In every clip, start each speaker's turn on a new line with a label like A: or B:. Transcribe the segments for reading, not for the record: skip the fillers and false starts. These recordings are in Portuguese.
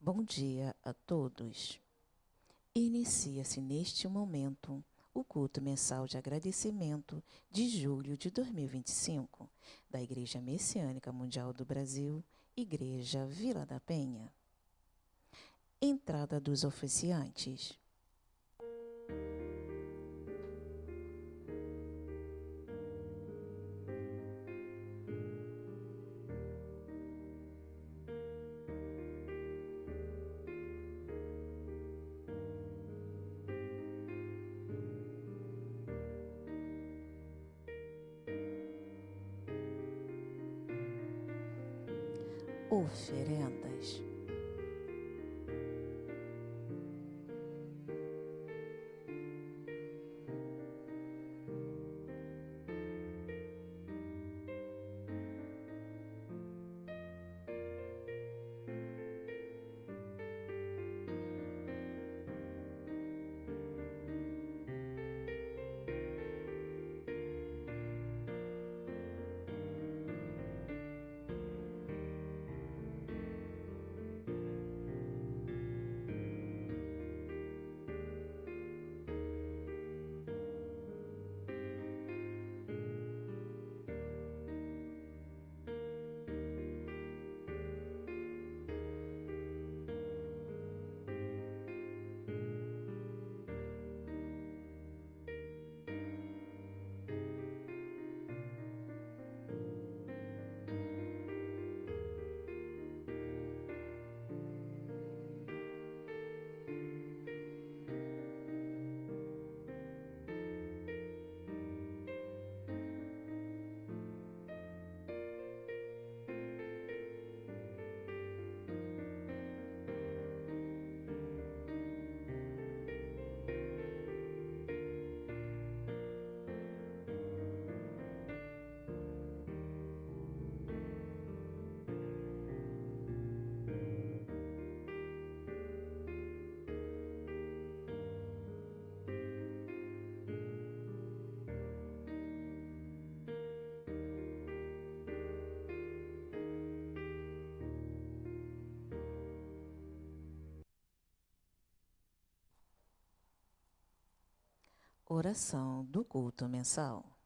A: Bom dia a todos. Inicia-se neste momento o culto mensal de agradecimento de julho de 2025 da Igreja Messiânica Mundial do Brasil, Igreja Vila da Penha. Entrada dos oficiantes. Oferendas. Oração do culto mensal.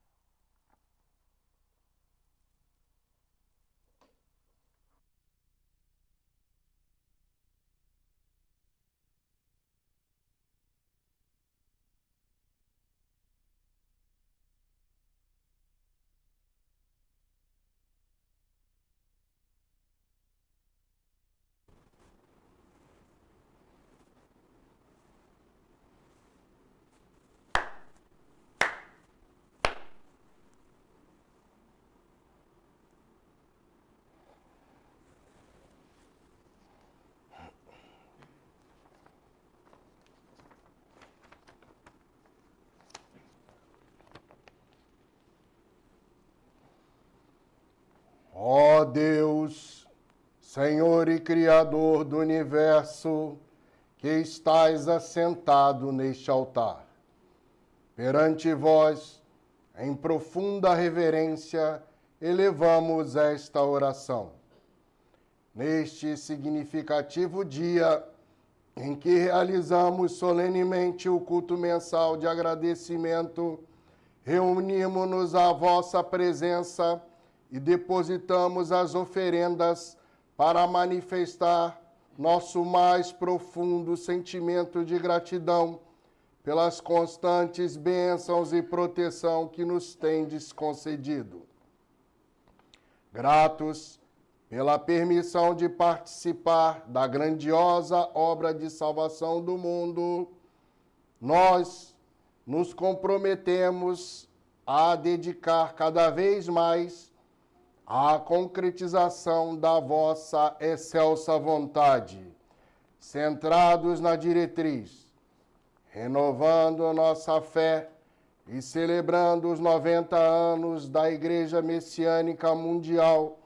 B: Ó Deus, Senhor e Criador do Universo, que estais assentado neste altar, perante vós, em profunda reverência, elevamos esta oração. Neste significativo dia em que realizamos solenemente o culto mensal de agradecimento, reunimos-nos à vossa presença e depositamos as oferendas para manifestar nosso mais profundo sentimento de gratidão pelas constantes bênçãos e proteção que nos tendes concedido. Gratos pela permissão de participar da grandiosa obra de salvação do mundo, nós nos comprometemos a dedicar cada vez mais à concretização da vossa excelsa vontade, centrados na diretriz, renovando nossa fé e celebrando os 90 anos da Igreja Messiânica Mundial,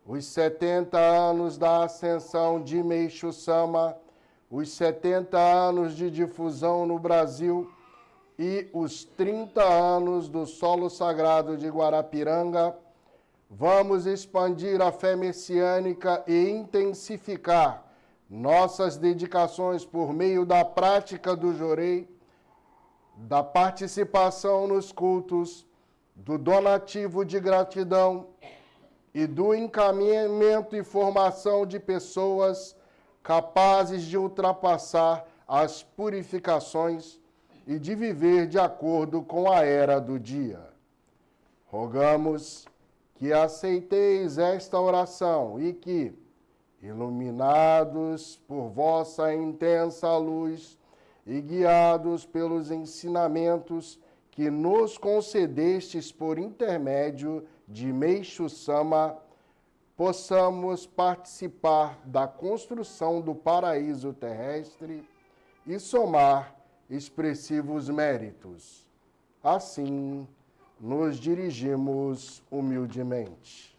B: os 70 anos da ascensão de Meishu Sama, os 70 anos de difusão no Brasil e os 30 anos do solo sagrado de Guarapiranga, vamos expandir a fé messiânica e intensificar nossas dedicações por meio da prática do jorei, da participação nos cultos, do donativo de gratidão e do encaminhamento e formação de pessoas capazes de ultrapassar as purificações e de viver de acordo com a era do dia. Rogamos que aceiteis esta oração e que, iluminados por vossa intensa luz e guiados pelos ensinamentos que nos concedestes por intermédio de Meixo Sama, possamos participar da construção do paraíso terrestre e somar expressivos méritos. Assim, nos dirigimos humildemente.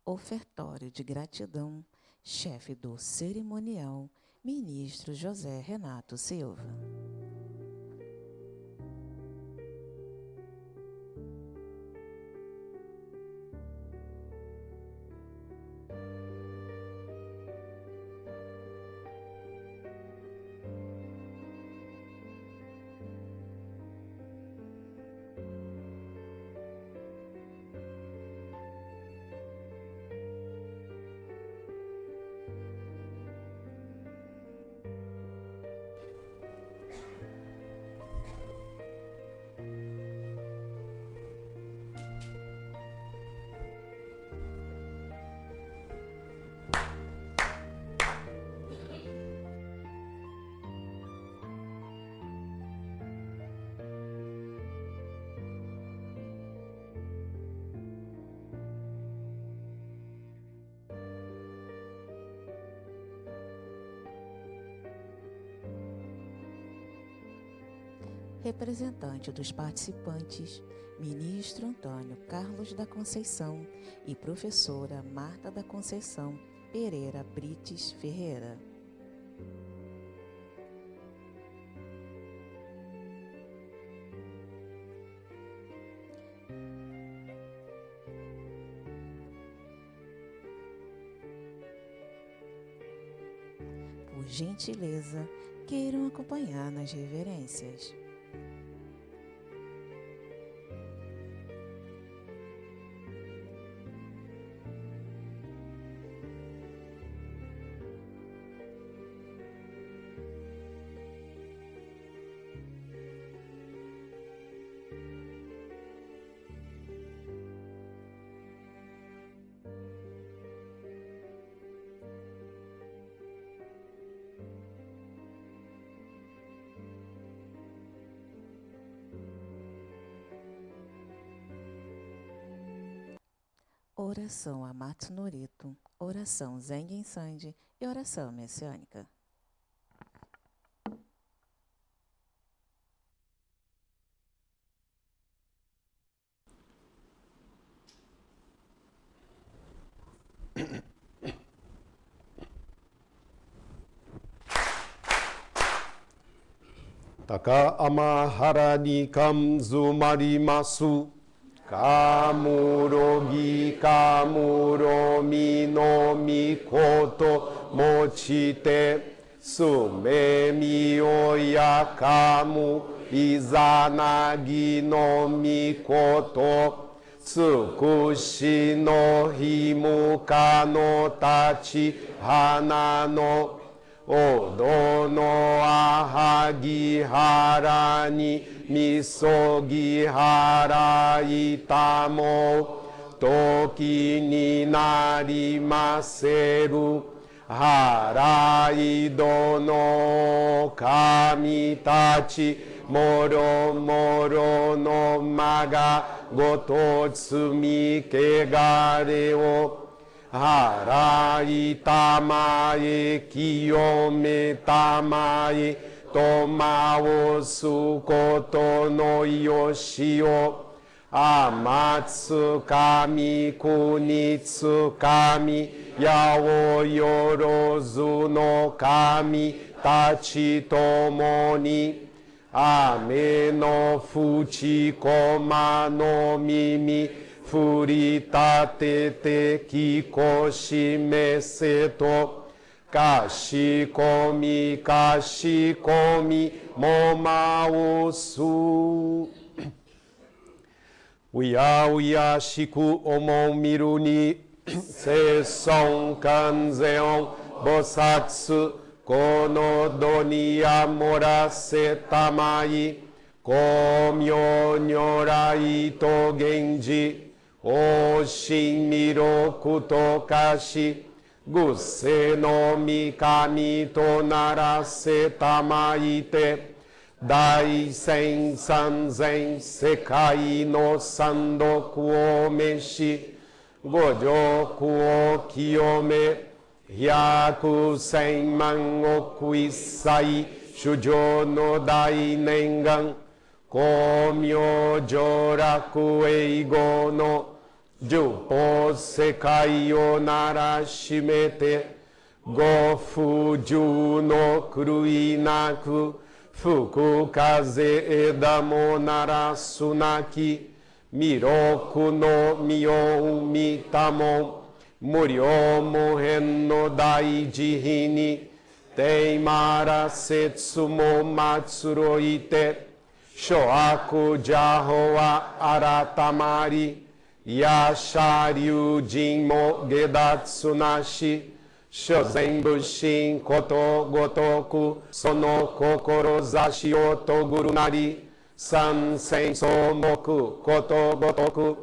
A: Ofertório de gratidão, chefe do cerimonial, ministro José Renato Silva. Representante dos participantes, ministro Antônio Carlos da Conceição e professora Marta da Conceição Pereira Brites Ferreira. Por gentileza, queiram acompanhar nas reverências. Oração a Matsunorito, oração Zengen Sandi e oração messiânica.
C: Taka amahara ni kamzu marimasu. Kamurogi kamuromi no mikoto mochite sumemi oyakamu izanagi no mikoto tsukushi no himuka no tachi hana no odo no ahagi hara ni misogi hara itamo toki ni narimaseru harai dono kami tachi moro moro no maga goto tsumi kegare o Harai tamae, kiyome tamae, tomao sukoto no yoshio. Amatsu kami, kunitsu kami, yao yorozu no kami, tachi tomoni. Ame no fuchi koma no mimi, furitate te kikoshime seto. Kashikomi, kashikomi, momausu. Uia uia shiku omon miru ni, se son kanzeon bosatsu, kono doni amora se tamai, komyo nyorai to genji, o shin miro kuto kashi, guse no mikami to narase tamai te, dai sen sanzen sekai no sandoku o meshi, gojo kuo kiyome, hyaku senman oku isai, shujo no dai nengan, komyo joraku eigo no, jupo sekai o narashimete, gofu ju no kurui naku, fuku kaze edamo narasunaki, miroku no mio mitamon, murio mohen no daiji hini, teimara setsumo matsuro ite, shoaku jaho wa aratamari, yasharyu jinmo gedatsu nashi, shozen bushin koto gotoku, sono kokoro zashi o toguru nari, sansen somoku koto gotoku,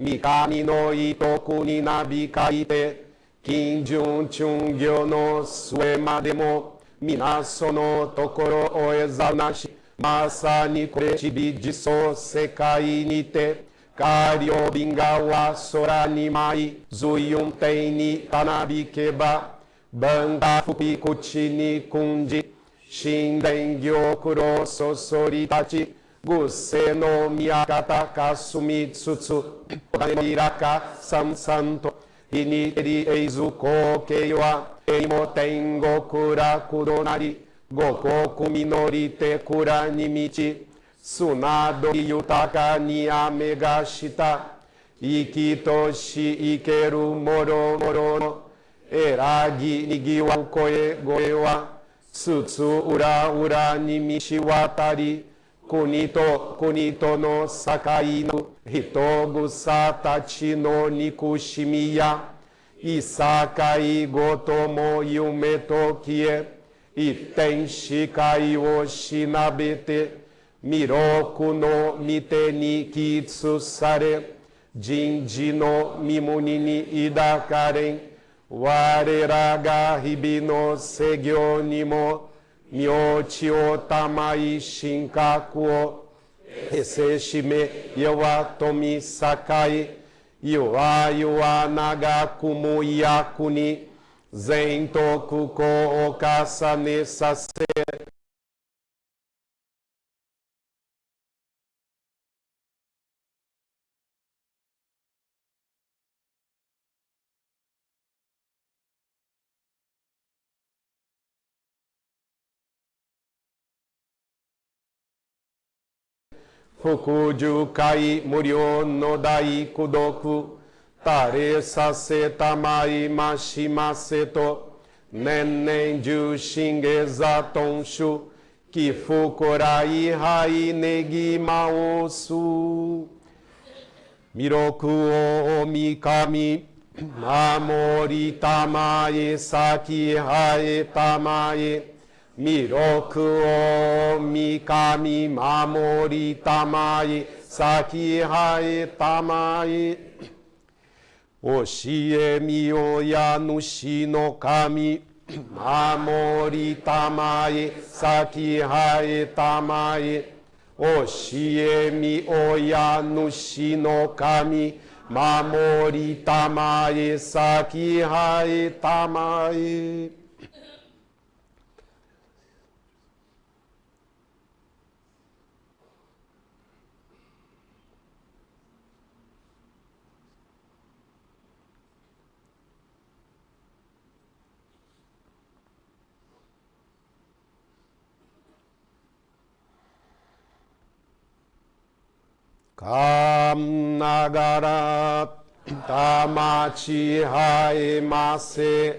C: mikami no itoku ni nabikaite, kinjun chungyo no suema demo, minaso no tokoro o ezanashi, masa ni kore chibi jiso sekai nite, karyo binga wa sora ni mai, zuyun tei ni tanabi keba, banga fuki kuchi ni kunji, shinden gyo kuro sosori tachi, guse no miyakata kasumi tsutsu, odane iraka samsanto, initeri eizu kokei wa, eimo tengo kura kuronari, gokoku minori te kura ni michi, sunado yutaka ni amega shita, ikitoshi ikeru moro moro no, eragi nigiwa koe goewa, tsutsu ura ura ni mishi watari, kunito no sakai no, hitogu satachi no nikushimiya, isakai gotomo yumeto kie, iten shikai o shinabete, miroku no mite ni kitsu sare, jinji no mimuni ni idakaren, wareraga hibi no segyo ni mo, myochi o tamai shinkaku o, eseshime yawa tomi sakai, yuwa naga kumu yakuni, zentoku ko okasa ne sase. Fukuju kai muryo no dai kudoku, tare sase tamai mashimaseto, nennen ju shingeza tonshu, kifukurai hai negi maosu. Miroku o mikami, mamori tamae saki hae tamae, miroku o mikami mamori tamae saki hae tamae, oshie mi oya nushi no kami mamori tamae saki hae tamae, oshie mi oya nushi no kami Mamori tamae sakihae tamae. Kam nagara tamachi haemase.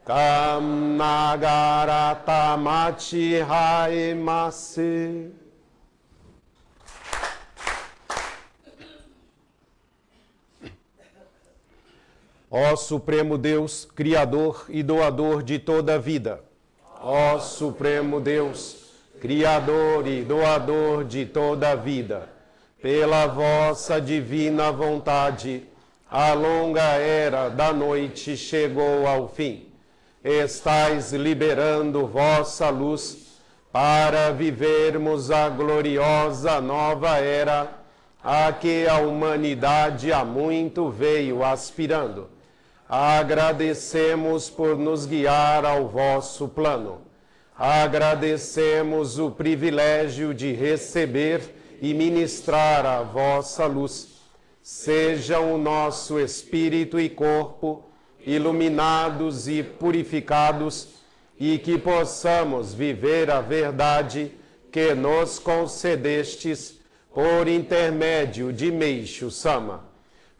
C: Kam nagara tamachi haemase. Ó Supremo Deus, Criador e doador de toda a vida. Ó Supremo Deus, Criador e doador de toda a vida. Pela vossa divina vontade, a longa era da noite chegou ao fim. Estais liberando vossa luz para vivermos a gloriosa nova era a que a humanidade há muito veio aspirando. Agradecemos por nos guiar ao vosso plano. Agradecemos o privilégio de receber e ministrar a vossa luz. Sejam o nosso espírito e corpo iluminados e purificados, e que possamos viver a verdade que nos concedestes por intermédio de Meixo Sama.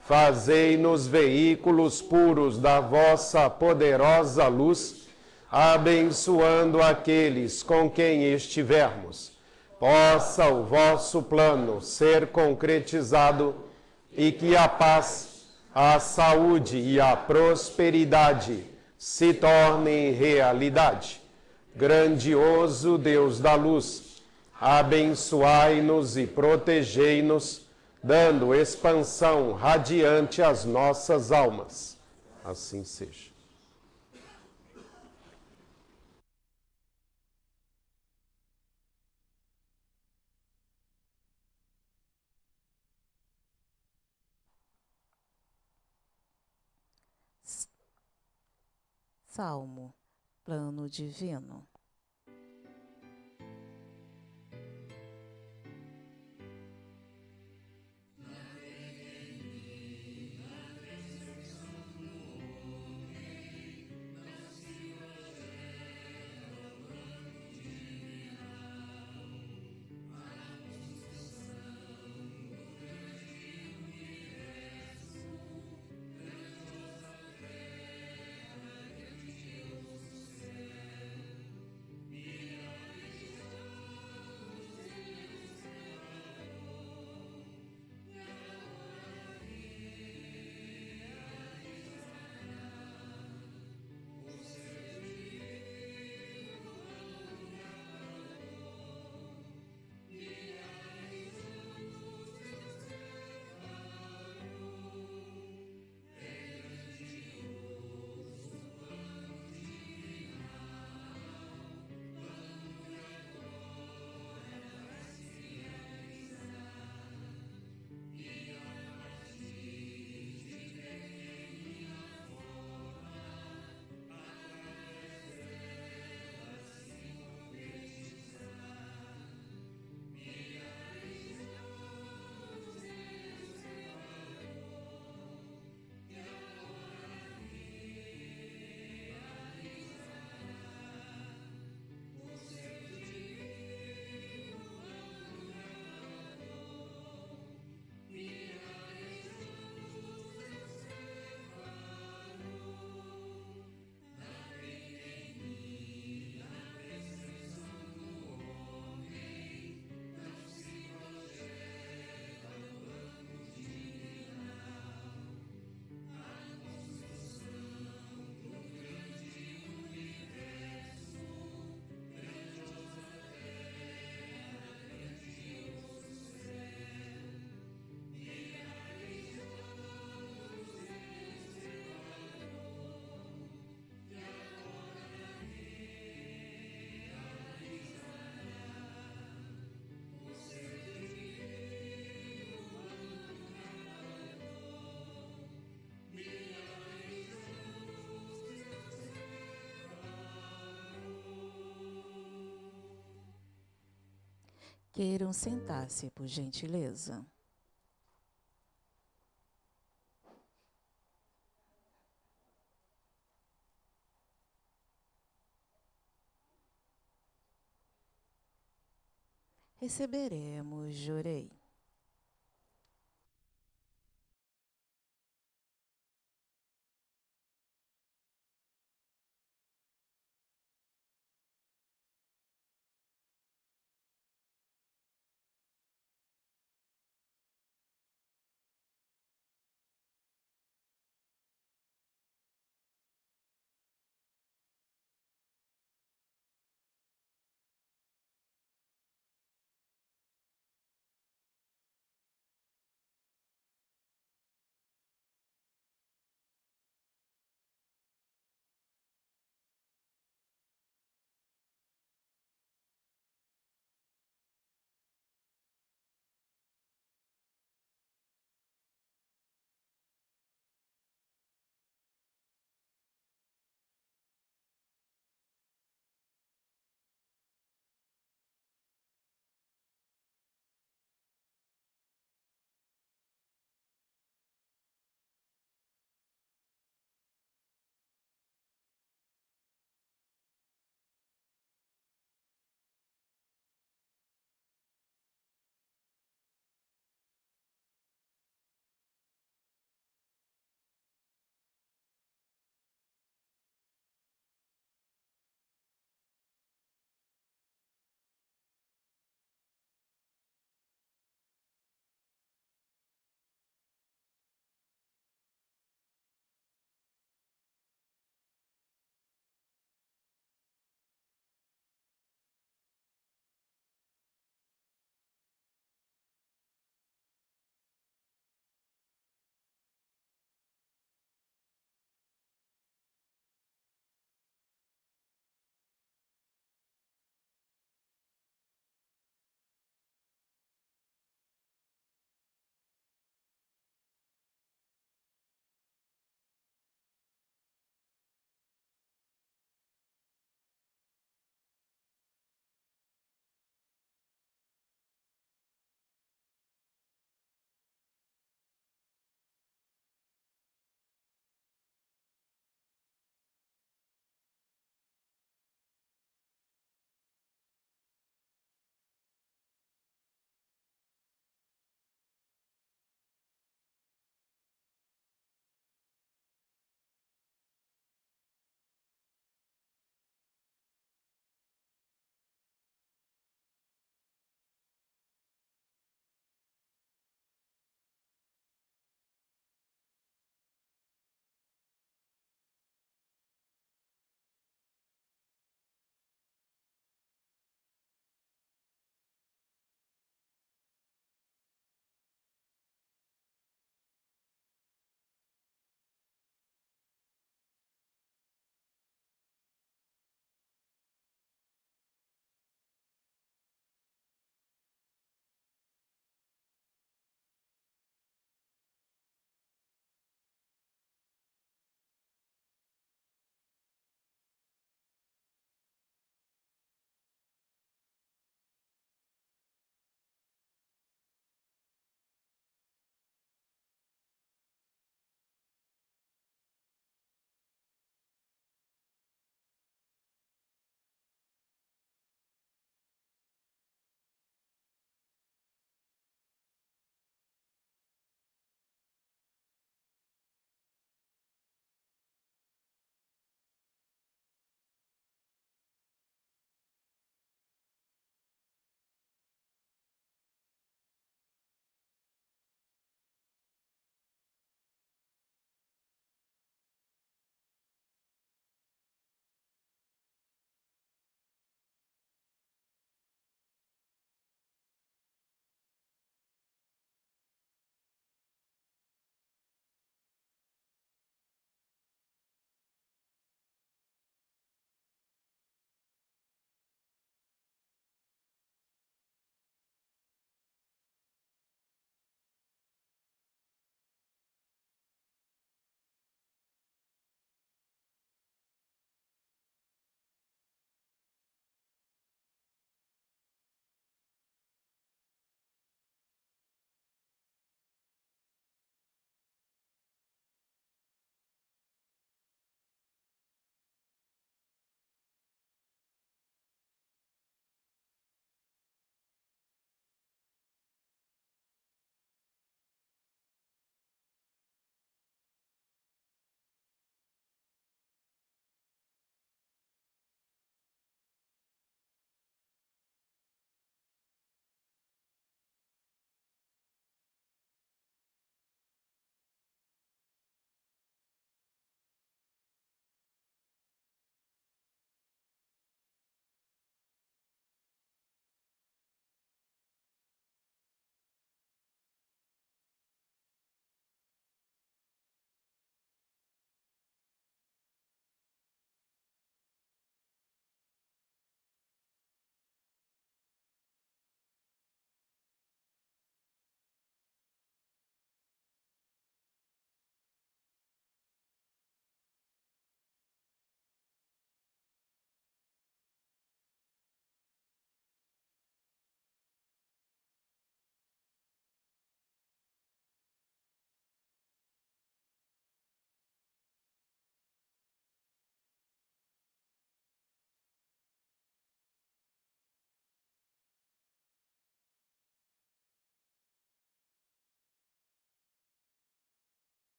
C: Fazei-nos veículos puros da vossa poderosa luz, abençoando aqueles com quem estivermos. Possa o vosso plano ser concretizado e que a paz, a saúde e a prosperidade se tornem realidade. Grandioso Deus da luz, abençoai-nos e protegei-nos, dando expansão radiante às nossas almas. Assim seja.
A: Salmo, plano divino. Queiram sentar-se, por gentileza. Receberemos, jurei.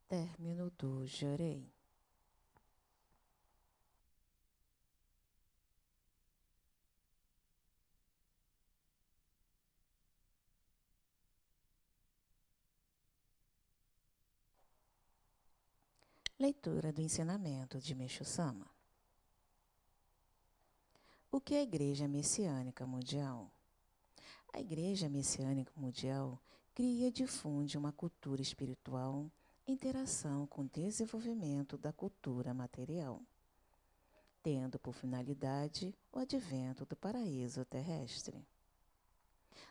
A: Término do Jorei. Leitura do ensinamento de Meixo Sama. O que é a Igreja Messiânica Mundial? A Igreja Messiânica Mundial cria e difunde uma cultura espiritual em interação com o desenvolvimento da cultura material, tendo por finalidade o advento do paraíso terrestre.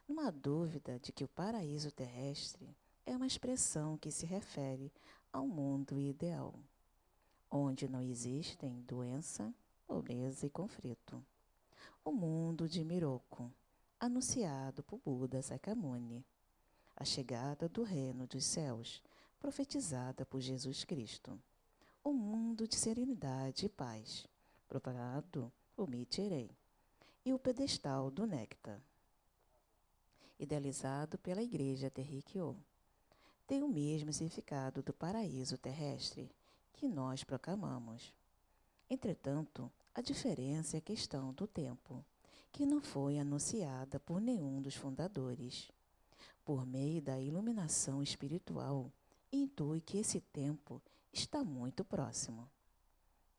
A: Não há dúvida de que o paraíso terrestre é uma expressão que se refere ao mundo ideal, onde não existem doença, pobreza e conflito. O mundo de Miroku, anunciado por Buda Sakyamuni. A chegada do reino dos céus, profetizada por Jesus Cristo. O mundo de serenidade e paz, propagado por Nichiren. E o pedestal do néctar, idealizado pela Igreja Terikyo, tem o mesmo significado do paraíso terrestre que nós proclamamos. Entretanto, a diferença é a questão do tempo, que não foi anunciada por nenhum dos fundadores. Por meio da iluminação espiritual, intui que esse tempo está muito próximo.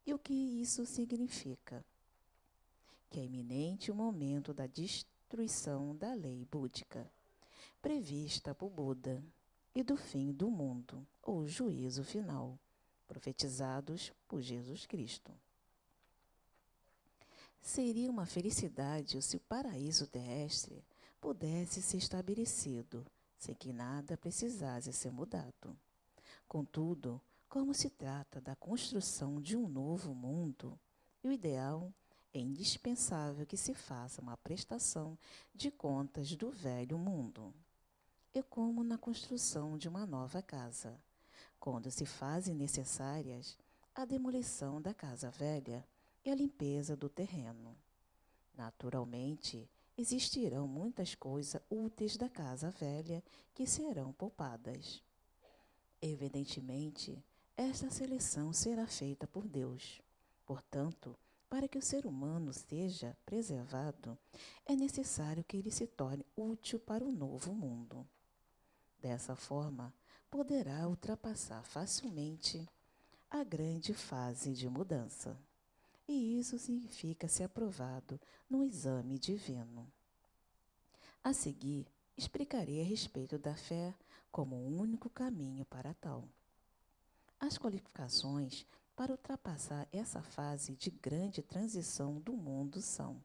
A: E o que isso significa? Que é iminente o momento da destruição da lei búdica, prevista por Buda, e do fim do mundo, ou juízo final, profetizados por Jesus Cristo. Seria uma felicidade se o paraíso terrestre pudesse ser estabelecido, sem que nada precisasse ser mudado. Contudo, como se trata da construção de um novo mundo, o ideal é indispensável que se faça uma prestação de contas do velho mundo. É como na construção de uma nova casa, quando se fazem necessárias a demolição da casa velha e a limpeza do terreno. Naturalmente, existirão muitas coisas úteis da casa velha que serão poupadas. Evidentemente, esta seleção será feita por Deus. Portanto, para que o ser humano seja preservado, é necessário que ele se torne útil para o novo mundo. Dessa forma, poderá ultrapassar facilmente a grande fase de mudança. E isso significa ser aprovado no exame divino. A seguir, explicarei a respeito da fé como o único caminho para tal. As qualificações para ultrapassar essa fase de grande transição do mundo são: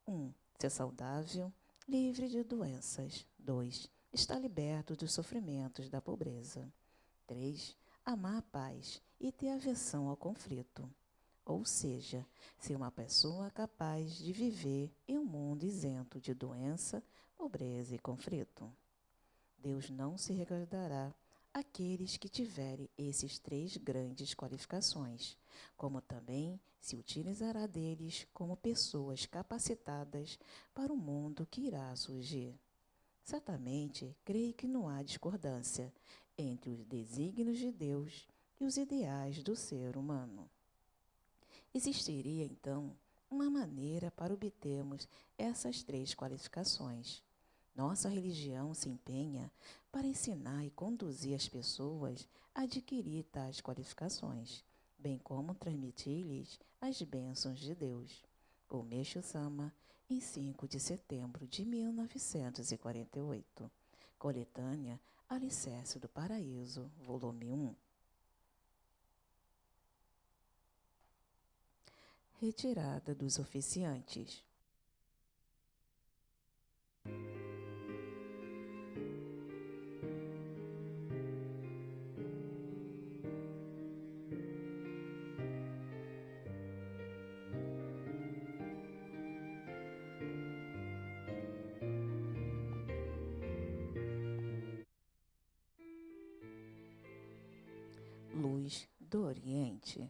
A: 1. Ser saudável, livre de doenças. 2. Estar liberto dos sofrimentos da pobreza. 3. Amar a paz e ter aversão ao conflito. Ou seja, ser uma pessoa capaz de viver em um mundo isento de doença, pobreza e conflito. Deus não se recordará aqueles que tiverem esses 3 grandes qualificações, como também se utilizará deles como pessoas capacitadas para o mundo que irá surgir. Certamente, creio que não há discordância entre os desígnios de Deus e os ideais do ser humano. Existiria, então, uma maneira para obtermos essas 3 qualificações. Nossa religião se empenha para ensinar e conduzir as pessoas a adquirir tais qualificações, bem como transmitir-lhes as bênçãos de Deus. Por Meixo Sama, em 5 de setembro de 1948. Coletânea Alicerce do Paraíso, volume 1. Retirada dos oficiantes. Luz do Oriente.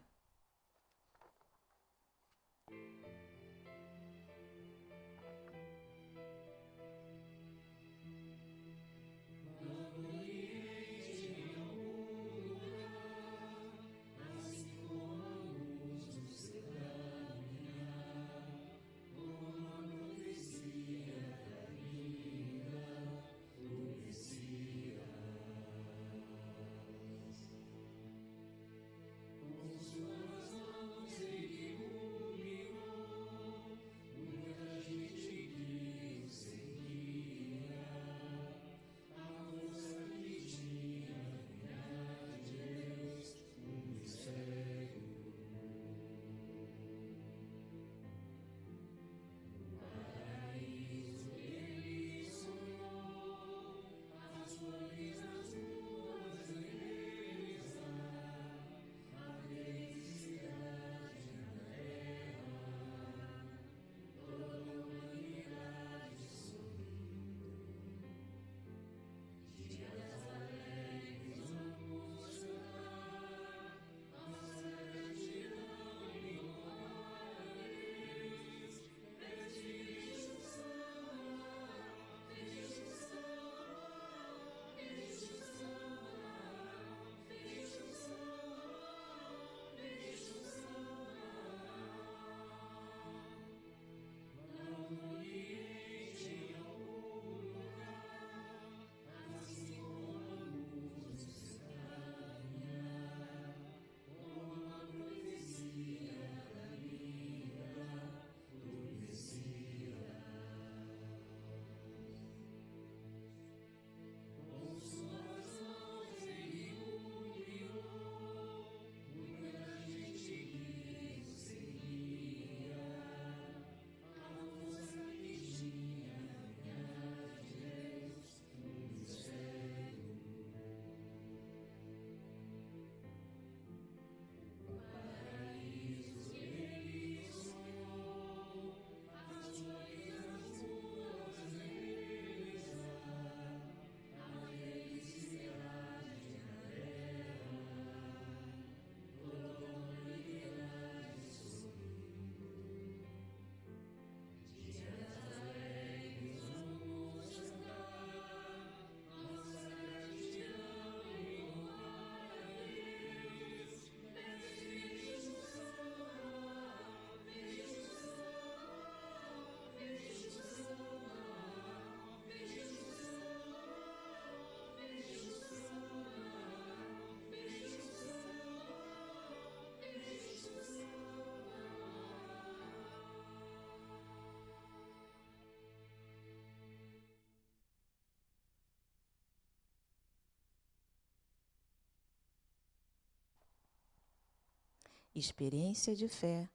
A: Experiência de fé,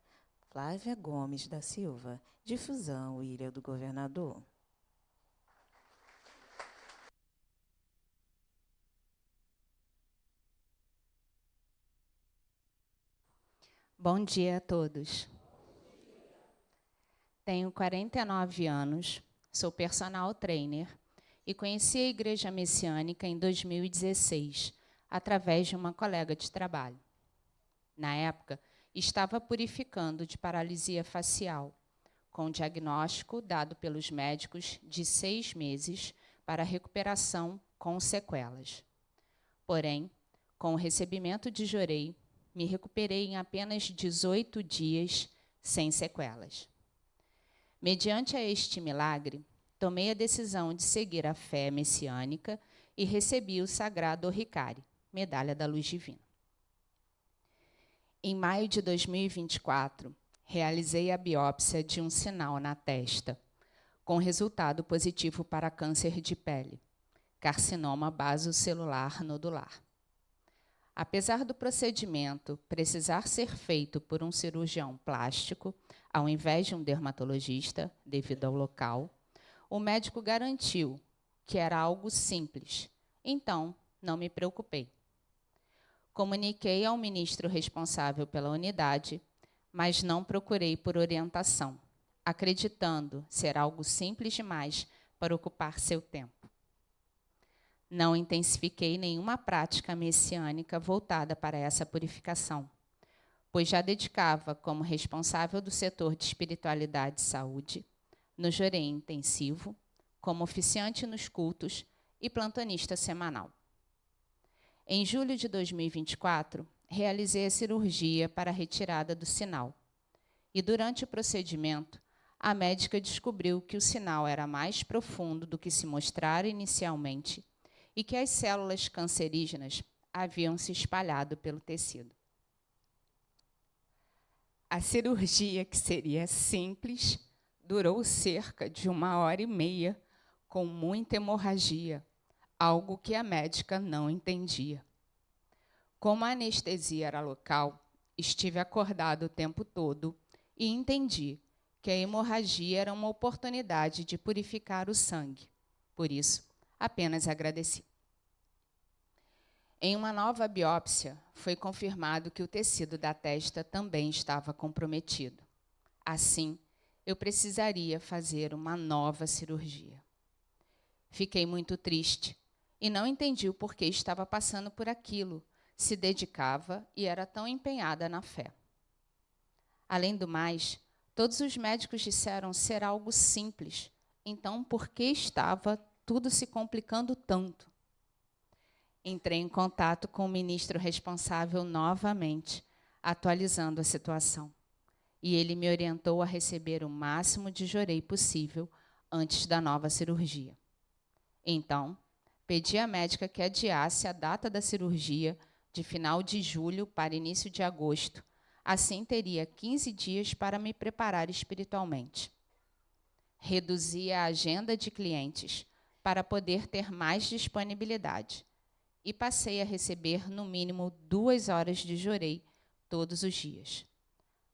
A: Flávia Gomes da Silva. Difusão, Ilha do Governador.
D: Bom dia a todos. Tenho 49 anos, sou personal trainer e conheci a Igreja Messiânica em 2016, através de uma colega de trabalho. Na época, estava purificando de paralisia facial, com diagnóstico dado pelos médicos de 6 meses para recuperação com sequelas. Porém, com o recebimento de Jorei, me recuperei em apenas 18 dias, sem sequelas. Mediante a este milagre, tomei a decisão de seguir a fé messiânica e recebi o sagrado Oricari, Medalha da Luz Divina. Em maio de 2024, realizei a biópsia de um sinal na testa, com resultado positivo para câncer de pele, carcinoma basocelular nodular. Apesar do procedimento precisar ser feito por um cirurgião plástico, ao invés de um dermatologista, devido ao local, o médico garantiu que era algo simples, então não me preocupei. Comuniquei ao ministro responsável pela unidade, mas não procurei por orientação, acreditando ser algo simples demais para ocupar seu tempo. Não intensifiquei nenhuma prática messiânica voltada para essa purificação, pois já dedicava como responsável do setor de espiritualidade e saúde, no Jorei intensivo, como oficiante nos cultos e plantonista semanal. Em julho de 2024, realizei a cirurgia para a retirada do sinal. E durante o procedimento, a médica descobriu que o sinal era mais profundo do que se mostrara inicialmente e que as células cancerígenas haviam se espalhado pelo tecido. A cirurgia, que seria simples, durou cerca de 1h30, com muita hemorragia, algo que a médica não entendia. Como a anestesia era local, estive acordado o tempo todo e entendi que a hemorragia era uma oportunidade de purificar o sangue. Por isso, apenas agradeci. Em uma nova biópsia, foi confirmado que o tecido da testa também estava comprometido. Assim, eu precisaria fazer uma nova cirurgia. Fiquei muito triste e não entendi o porquê estava passando por aquilo, se dedicava e era tão empenhada na fé. Além do mais, todos os médicos disseram ser algo simples, então por que estava tudo se complicando tanto? Entrei em contato com o ministro responsável novamente, atualizando a situação. E ele me orientou a receber o máximo de Jorei possível antes da nova cirurgia. Então, pedi à médica que adiasse a data da cirurgia de final de julho para início de agosto. Assim, teria 15 dias para me preparar espiritualmente. Reduzi a agenda de clientes para poder ter mais disponibilidade e passei a receber, no mínimo, 2 horas de Jorei todos os dias.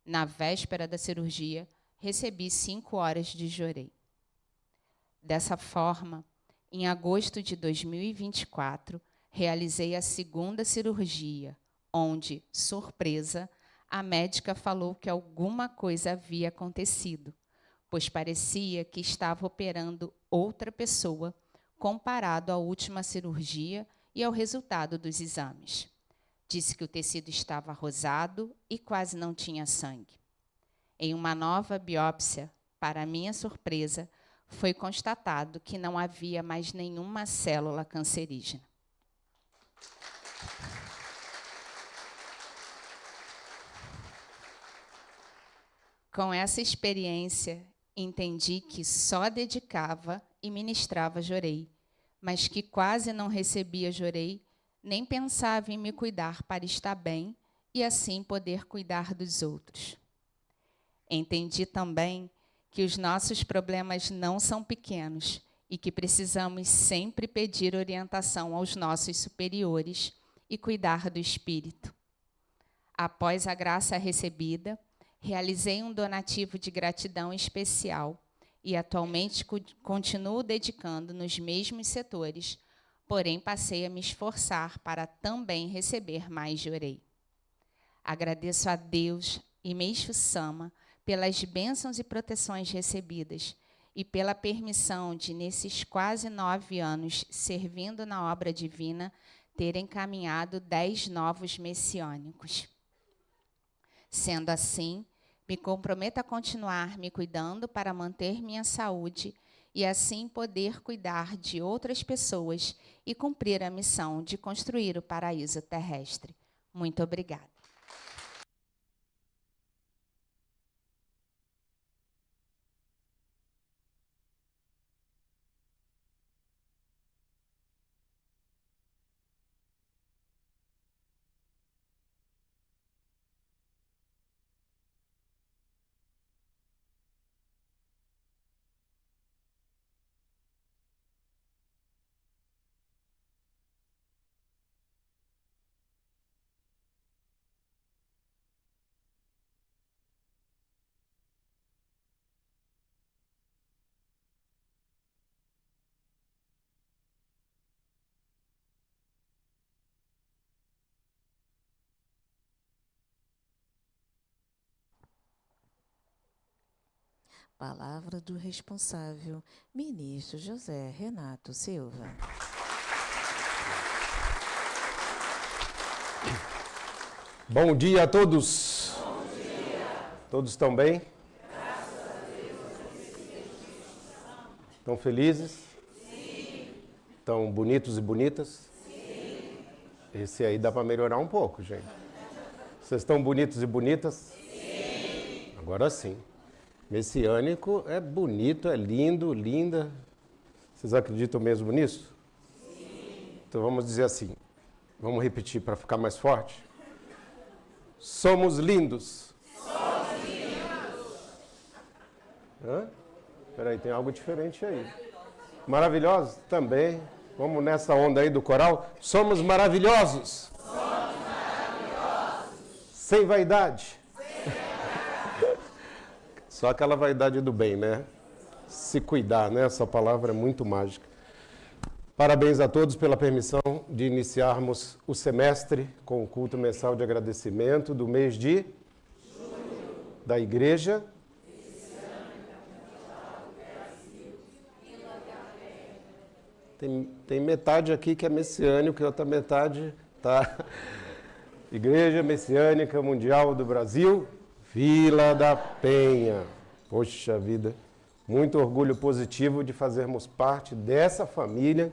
D: Na véspera da cirurgia, recebi 5 horas de Jorei. Dessa forma, em agosto de 2024, realizei a segunda cirurgia, onde, surpresa, a médica falou que alguma coisa havia acontecido, pois parecia que estava operando outra pessoa comparado à última cirurgia e ao resultado dos exames. Disse que o tecido estava rosado e quase não tinha sangue. Em uma nova biópsia, para minha surpresa, foi constatado que não havia mais nenhuma célula cancerígena. Com essa experiência, entendi que só dedicava e ministrava Jorei, mas que quase não recebia Jorei, nem pensava em me cuidar para estar bem e assim poder cuidar dos outros. Entendi também que os nossos problemas não são pequenos e que precisamos sempre pedir orientação aos nossos superiores e cuidar do espírito. Após a graça recebida, realizei um donativo de gratidão especial e atualmente continuo dedicando nos mesmos setores, porém passei a me esforçar para também receber mais Jorei. Agradeço a Deus e Meixo Sama pelas bênçãos e proteções recebidas e pela permissão de, nesses quase 9 anos servindo na obra divina, ter encaminhado 10 novos messiânicos. Sendo assim, me comprometo a continuar me cuidando para manter minha saúde e assim poder cuidar de outras pessoas e cumprir a missão de construir o paraíso terrestre. Muito obrigada.
A: Palavra do responsável, ministro José Renato Silva.
C: Bom dia a todos. Bom dia. Todos estão bem?
E: Graças a Deus.
C: Estão felizes?
E: Sim.
C: Estão bonitos e bonitas?
E: Sim.
C: Esse aí dá para melhorar um pouco, gente. Vocês estão bonitos e bonitas?
E: Sim.
C: Agora sim. Messiânico é bonito, é lindo, linda. Vocês acreditam mesmo nisso?
E: Sim.
C: Então vamos dizer assim. Vamos repetir para ficar mais forte. Somos lindos.
E: Somos lindos.
C: Espera aí, tem algo diferente aí. Maravilhosos? Também. Vamos nessa onda aí do coral. Somos maravilhosos.
E: Somos maravilhosos.
C: Sem vaidade. Só aquela vaidade do bem, né? Se cuidar, né? Essa palavra é muito mágica. Parabéns a todos pela permissão de iniciarmos o semestre com o culto mensal de agradecimento do mês de julho da Igreja. Tem metade aqui que é messiânico e outra metade tá. Igreja Messiânica Mundial do Brasil, Vila da Penha. Poxa vida, muito orgulho positivo de fazermos parte dessa família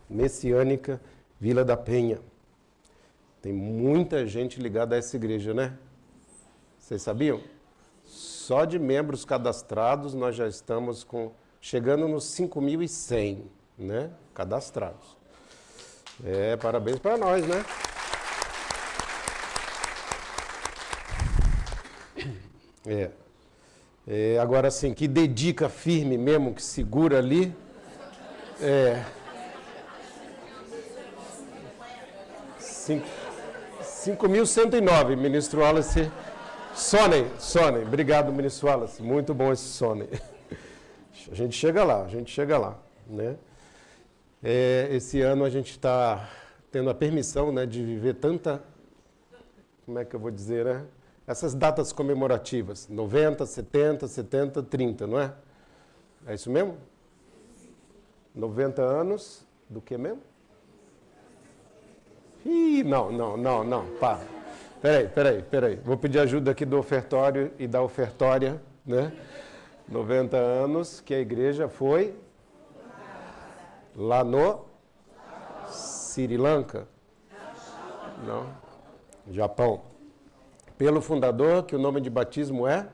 C: messiânica Vila da Penha. Tem muita gente ligada a essa igreja, né? Vocês sabiam? Só de membros cadastrados nós já estamos chegando nos 5.100, né? Cadastrados. Parabéns para nós, né? Agora sim, que dedica firme mesmo, que segura ali. 5.109, ministro Wallace. Sonnen, obrigado, ministro Wallace. Muito bom esse Sonnen. A gente chega lá, né? Esse ano a gente está tendo a permissão, né, de viver tanta, como é que eu vou dizer, né? Essas datas comemorativas, 90, 70, 70, 30, não é? É isso mesmo? 90 anos do que mesmo? Não, para. Peraí. Vou pedir ajuda aqui do ofertório e da ofertória, né? 90 anos que a igreja foi lá no Sri Lanka? Não. Japão. Pelo fundador, que o nome de batismo é?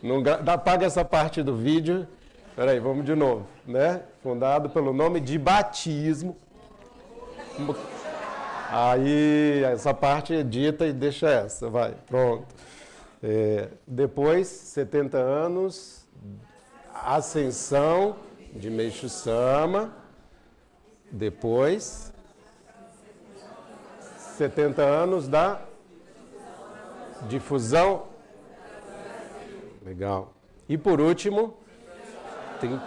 C: Não apaga essa parte do vídeo. Espera aí, vamos de novo, né? Fundado pelo nome de batismo. Aí, essa parte edita e deixa essa, vai, pronto. Depois, 70 anos, ascensão de Meixo Sama. Depois, 70 anos da difusão. Legal. E por último, tem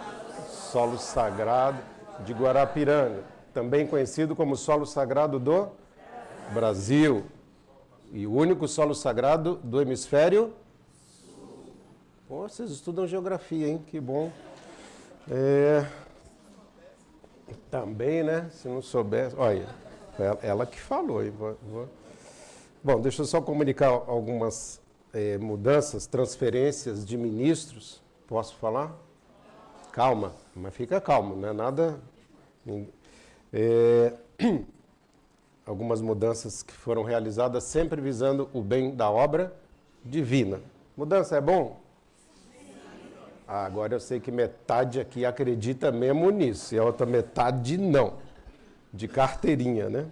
C: solo sagrado de Guarapiranga, também conhecido como solo sagrado do Brasil. E o único solo sagrado do hemisfério. Pô, vocês estudam geografia, hein? Que bom. Também, né? Se não soubesse... Olha, ela que falou. Hein? Bom, deixa eu só comunicar algumas mudanças, transferências de ministros. Posso falar? Calma, mas fica calmo, não é nada... Algumas mudanças que foram realizadas sempre visando o bem da obra divina. Mudança é bom? Agora eu sei que metade aqui acredita mesmo nisso, e a outra metade não, de carteirinha, né?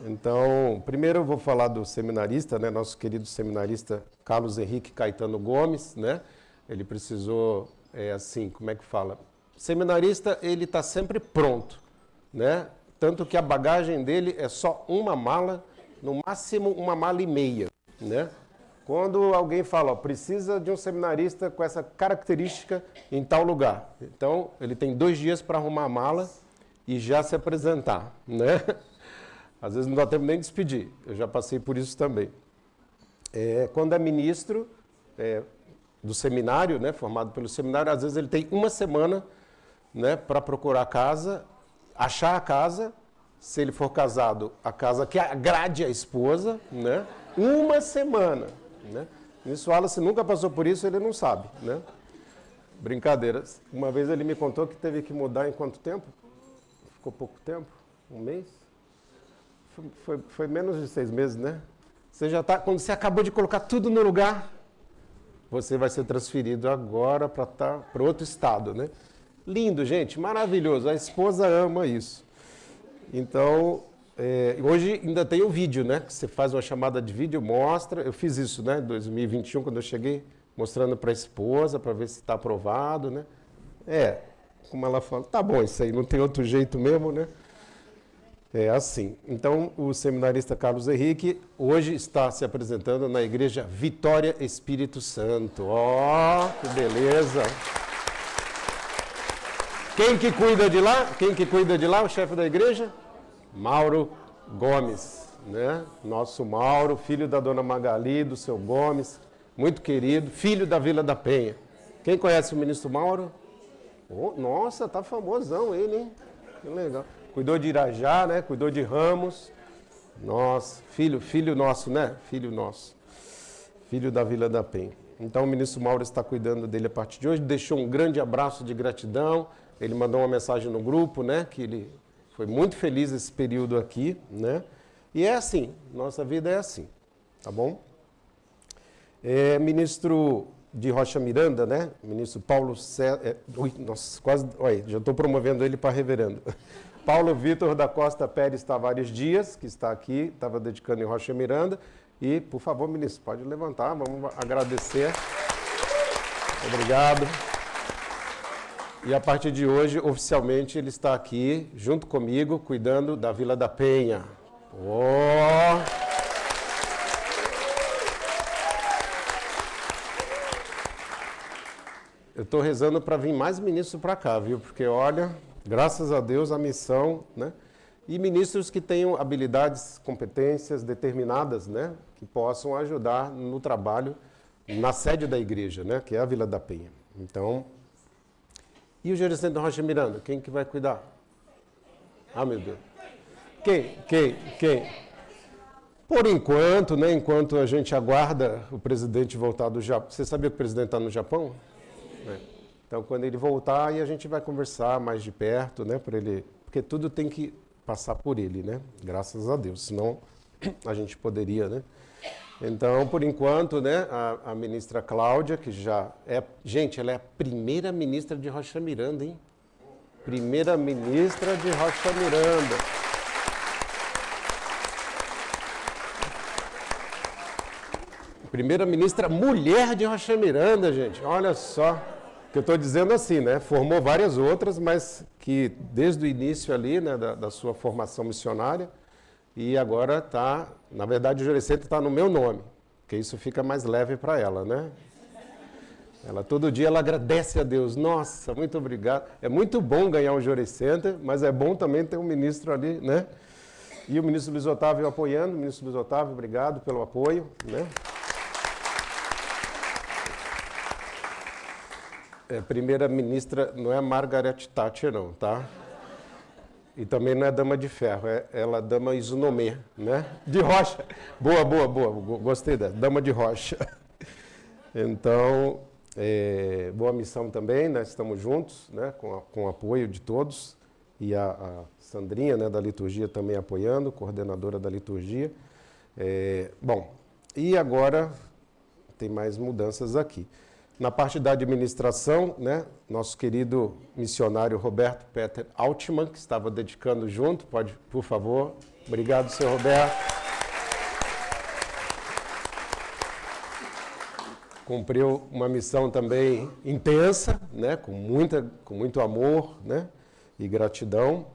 C: Então, primeiro eu vou falar do seminarista, né? Nosso querido seminarista Carlos Henrique Caetano Gomes, né? Ele precisou, como é que fala? Seminarista, ele está sempre pronto, né? Tanto que a bagagem dele é só uma mala, no máximo uma mala e meia, né? Quando alguém fala, ó, precisa de um seminarista com essa característica em tal lugar. Então, ele tem 2 dias para arrumar a mala e já se apresentar, né? Às vezes não dá tempo nem de despedir, eu já passei por isso também. Quando é ministro do seminário, né, formado pelo seminário, às vezes ele tem 1 semana, né, para procurar a casa, achar a casa, se ele for casado, a casa que agrade a esposa, né? 1 semana, né? Ministro Wallace nunca passou por isso, ele não sabe, né? Brincadeiras. Uma vez ele me contou que teve que mudar em quanto tempo? Ficou pouco tempo? 1 mês? Foi menos de 6 meses, né? Você já tá, quando você acabou de colocar tudo no lugar, você vai ser transferido agora para outro estado, né? Lindo, gente, maravilhoso. A esposa ama isso. Então, hoje ainda tem o vídeo, né? Que você faz uma chamada de vídeo, mostra. Eu fiz isso, né? Em 2021, quando eu cheguei, mostrando para a esposa, para ver se está aprovado, né? Como ela fala, tá bom isso aí, não tem outro jeito mesmo, né? É assim. Então, o seminarista Carlos Henrique hoje está se apresentando na Igreja Vitória Espírito Santo. Ó, que beleza! Quem que cuida de lá? Quem que cuida de lá, o chefe da igreja? Mauro Gomes, né? Nosso Mauro, filho da dona Magali, do seu Gomes, muito querido, filho da Vila da Penha. Quem conhece o ministro Mauro? Oh, nossa, tá famosão ele, hein? Que legal. Cuidou de Irajá, né? Cuidou de Ramos. Nossa, filho nosso, né? Filho nosso. Filho da Vila da Penha. Então o ministro Mauro está cuidando dele a partir de hoje. Deixou um grande abraço de gratidão. Ele mandou uma mensagem no grupo, né? Que ele foi muito feliz esse período aqui, né? E é assim, nossa vida é assim, tá bom? Ministro de Rocha Miranda, né? Ministro Paulo César... Olha, já estou promovendo ele para reverendo. Paulo Vitor da Costa Pérez Tavares Dias, que está aqui, estava dedicando em Rocha Miranda. E, por favor, ministro, pode levantar, vamos agradecer. Obrigado. E a partir de hoje, oficialmente, ele está aqui, junto comigo, cuidando da Vila da Penha. Eu estou rezando para vir mais ministros para cá, viu? Porque, olha, graças a Deus, a missão, né? E ministros que tenham habilidades, competências determinadas, né? Que possam ajudar no trabalho na sede da igreja, né? Que é a Vila da Penha. Então, e o gerenciante da Rocha Miranda? Quem que vai cuidar? Ah, meu Deus. Quem? Por enquanto, né? Enquanto a gente aguarda o presidente voltar do Japão. Você sabia que o presidente está no Japão? Então, quando ele voltar, aí a gente vai conversar mais de perto, né? Por ele, porque tudo tem que passar por ele, né? Graças a Deus. Senão, a gente poderia, né? Então, por enquanto, né? A ministra Cláudia, que já é... Gente, ela é a primeira ministra de Rocha Miranda, hein? Primeira ministra de Rocha Miranda. Primeira ministra mulher de Rocha Miranda, gente. Olha só. que eu estou dizendo assim, né? Formou várias outras, mas que desde o início ali, né, da sua formação missionária, e agora está, na verdade, o Jorecenta está no meu nome, porque isso fica mais leve para ela, né? Ela todo dia ela agradece a Deus. Nossa, muito obrigado. É muito bom ganhar um Jorecenta, mas é bom também ter um ministro ali, né? E o ministro Luiz Otávio apoiando. Ministro Luiz Otávio, obrigado pelo apoio, né? Primeira ministra não é Margaret Thatcher, não, tá? E também não é dama de ferro, ela é dama Isonomê, né? De rocha. Boa, gostei dessa, dama de rocha. Então, boa missão também, nós estamos juntos, né? Com o apoio de todos. E a Sandrinha, né, da liturgia também apoiando, coordenadora da liturgia. Bom, e agora tem mais mudanças aqui. Na parte da administração, né, nosso querido missionário Roberto Peter Altman, que estava dedicando junto, pode, por favor. Obrigado, senhor Roberto. Cumpriu uma missão também intensa, né, com muito amor, né, e gratidão.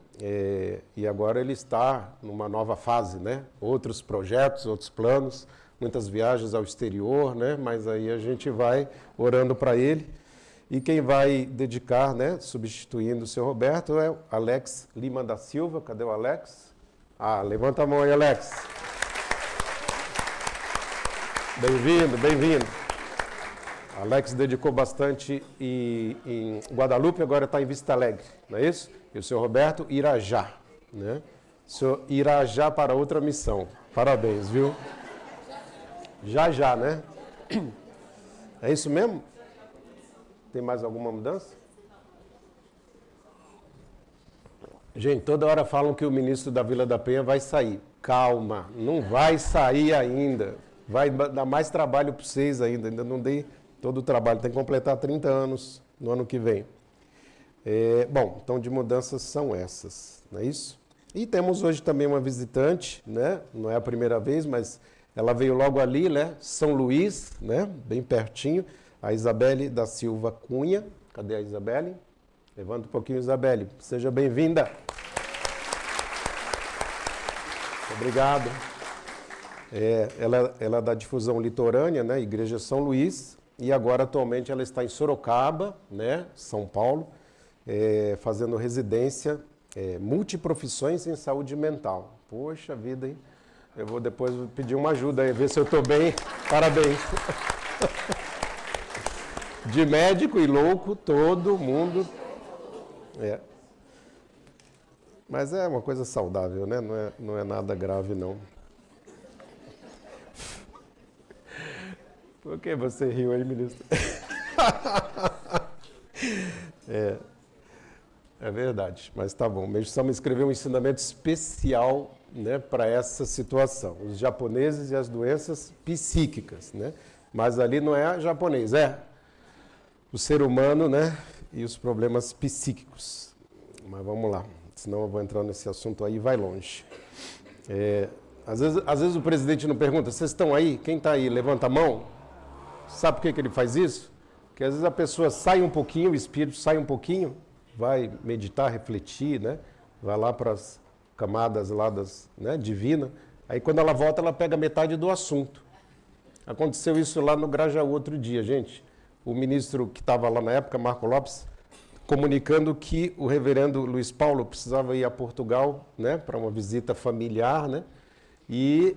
C: E agora ele está numa nova fase, né, outros projetos, outros planos, muitas viagens ao exterior, né? Mas aí a gente vai orando para ele. E quem vai dedicar, né, substituindo o seu Roberto, é o Alex Lima da Silva. Cadê o Alex? Levanta a mão aí, Alex. Bem-vindo. Alex dedicou bastante em Guadalupe, agora está em Vista Alegre, não é isso? E o seu Roberto, Irajá, né? O senhor Irajá para outra missão. Parabéns, viu? Já, né? É isso mesmo? Tem mais alguma mudança? Gente, toda hora falam que o ministro da Vila da Penha vai sair. Calma, não vai sair ainda. Vai dar mais trabalho para vocês ainda não dei todo o trabalho. Tem que completar 30 anos no ano que vem. Bom, então de mudanças são essas, não é isso? E temos hoje também uma visitante, né? Não é a primeira vez, mas ela veio logo ali, né? São Luís, né? Bem pertinho. A Isabelle da Silva Cunha. Cadê a Isabelle? Levanta um pouquinho, Isabelle. Seja bem-vinda. Obrigado. Ela é da difusão litorânea, né? Igreja São Luís. E agora, atualmente, ela está em Sorocaba, né? São Paulo, fazendo residência, multiprofissões em saúde mental. Poxa vida, hein? Eu vou depois pedir uma ajuda aí, ver se eu estou bem. Parabéns. De médico e louco, todo mundo. Mas é uma coisa saudável, né? Não é nada grave, não. Por que você riu aí, ministro? É verdade, mas tá bom. Mesmo só me escreveu um ensinamento especial, né, para essa situação. Os japoneses e as doenças psíquicas, né? Mas ali não é japonês, é o ser humano, né, e os problemas psíquicos. Mas vamos lá, senão eu vou entrar nesse assunto aí e vai longe. Às vezes o presidente não pergunta, vocês estão aí? Quem está aí? Levanta a mão. Sabe por que ele faz isso? Porque às vezes a pessoa sai um pouquinho, o espírito sai um pouquinho, vai meditar, refletir, né? Vai lá para as camadas lá né, divina. Aí quando ela volta, ela pega metade do assunto. Aconteceu isso lá no Grajaú outro dia, gente. O ministro que estava lá na época, Marco Lopes, comunicando que o reverendo Luiz Paulo precisava ir a Portugal, né, para uma visita familiar, né? E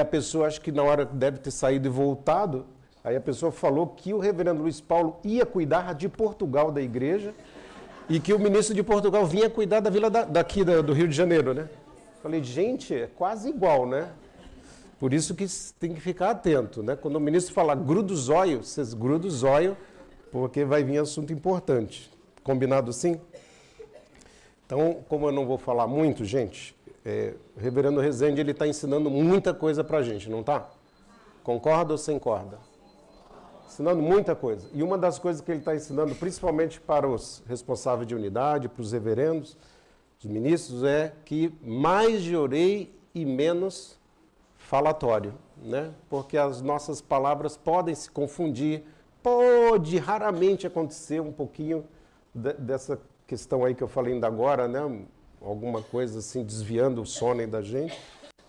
C: a pessoa, acho que na hora deve ter saído e voltado, aí a pessoa falou que o reverendo Luiz Paulo ia cuidar de Portugal, da igreja, e que o ministro de Portugal vinha cuidar da vila daqui do Rio de Janeiro, né? Falei, gente, é quase igual, né? Por isso que tem que ficar atento, né? Quando o ministro falar gruda o zóio, vocês grudam o zóio, porque vai vir assunto importante. Combinado assim? Então, como eu não vou falar muito, gente, o reverendo Rezende, ele está ensinando muita coisa para a gente, não está? Concorda ou sem corda? Ensinando muita coisa. E uma das coisas que ele está ensinando, principalmente para os responsáveis de unidade, para os reverendos, os ministros, é que mais de orei e menos falatório, né? Porque as nossas palavras podem se confundir, pode raramente acontecer um pouquinho dessa questão aí que eu falei ainda agora, né? Alguma coisa assim desviando o sono aí da gente.